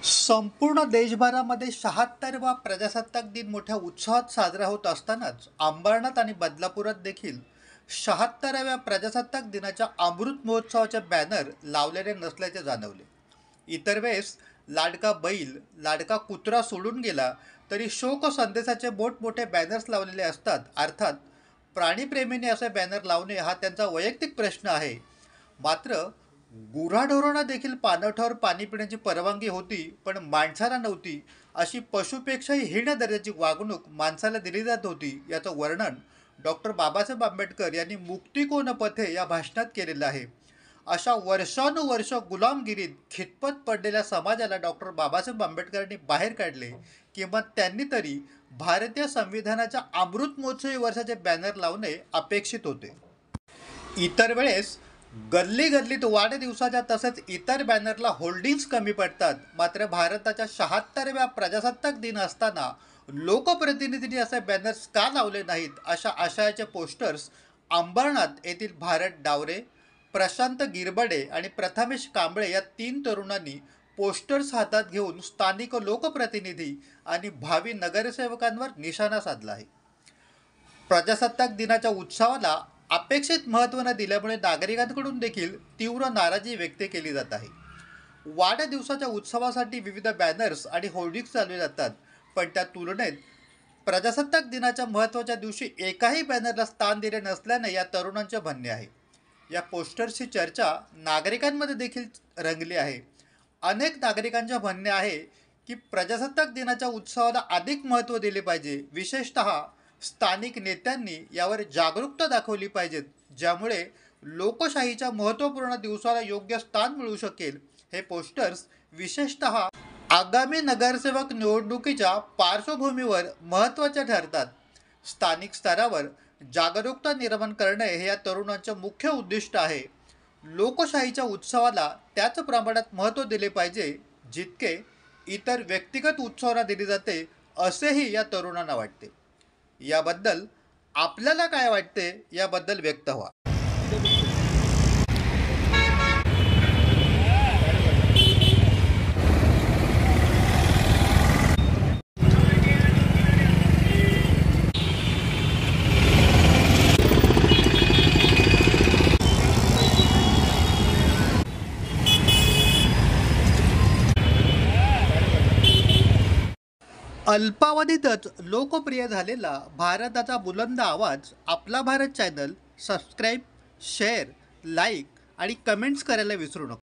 संपूर्ण देशभरामध्ये 76वा प्रजासत्ताक दिन मोठ्या उत्साहात साजरा होत असतानाच अंबरनाथ आणि बदलापुरात देखील 76व्या प्रजासत्ताक दिनाच्या अमृत महोत्सवाचे बॅनर लावलेले नसल्याचे जाणवले. इतर वेळेस लाडका बैल, लाडका कुत्रा सोडून गेला तरी शोक संदेशाचे मोठमोठे बॅनर्स लावलेले असतात. अर्थात प्राणीप्रेमींनी असे बॅनर लावणे हा त्यांचा वैयक्तिक प्रश्न आहे. मात्र गुराढोरांना देखील पाणवठ्यावर पाणी पिण्याची परवानगी होती, पण माणसाला नव्हती. अशी पशुपेक्षाही हीन दर्जाची वागणूक माणसाला दिली जात होती, याचं वर्णन डॉक्टर बाबासाहेब आंबेडकर यांनी मुक्ती कोण पथे या भाषणात केलेलं आहे. अशा वर्षानुवर्ष गुलामगिरीत खितपत पडलेल्या समाजाला डॉक्टर बाबासाहेब आंबेडकरांनी बाहेर काढले, किंवा त्यांनी तरी भारतीय संविधानाच्या अमृत महोत्सवी वर्षाचे बॅनर लावणे अपेक्षित होते. इतर वेळेस गल्ली गल्लीत वाढदिवसाच्या तसेच इतर बॅनरला होल्डिंग्स कमी पडतात. मात्र भारताच्या 76व्या प्रजासत्ताक दिन असताना लोकप्रतिनिधींनी असे बॅनर्स का लावले नाहीत, अशा आशयाचे पोस्टर्स अंबरनाथ येथील भारत डावरे, प्रशांत गिरबडे आणि प्रथमेश कांबळे या 3 तरुणांनी पोस्टर्स हातात घेऊन स्थानिक लोकप्रतिनिधी आणि भावी नगरसेवकांवर निशाणा साधला आहे. प्रजासत्ताक दिनाच्या उत्सवाला अपेक्षित महत्त्व न दिल्यामुळे नागरिकांकडून देखील तीव्र नाराजी व्यक्त केली जात आहे. वाढदिवसाच्या उत्सवासाठी विविध बॅनर्स आणि होर्डिंग्स चालवले जातात, पण त्या तुलनेत प्रजासत्ताक दिनाच्या महत्त्वाच्या दिवशी एकाही बॅनरला स्थान दिले नसल्याने या तरुणांचे म्हणणे आहे. या पोस्टर्सची चर्चा नागरिकांमध्ये देखील रंगली आहे. अनेक नागरिकांचे म्हणणे आहे की प्रजासत्ताक दिनाच्या उत्सवाला अधिक महत्त्व दिले पाहिजे. विशेषतः स्थानिक नेत्यांनी यावर जागरूकता दाखवली पाहिजे, ज्यामुळे लोकशाहीच्या महत्त्वपूर्ण दिवसाला योग्य स्थान मिळू शकेल. हे पोस्टर्स विशेषतः आगामी नगरसेवक निवडणुकीच्या पार्श्वभूमीवर महत्त्वाचे ठरतात. स्थानिक स्तरावर जागरूकता निर्माण करणे हे या तरुणांचे मुख्य उद्दिष्ट आहे. लोकशाहीच्या उत्सवाला त्याच प्रमाणात महत्त्व दिले पाहिजे जितके इतर व्यक्तिगत उत्सवांना दिले जाते, असेही या तरुणांना वाटते. याबद्दल आपल्याला काय वाटते याबद्दल व्यक्त व्हा. अल्पावधीतच लोकप्रिय झालेला भारताचा बुलंद आवाज आपला Bharat channel subscribe, share, like आणि कमेंट्स करायला विसरू नका.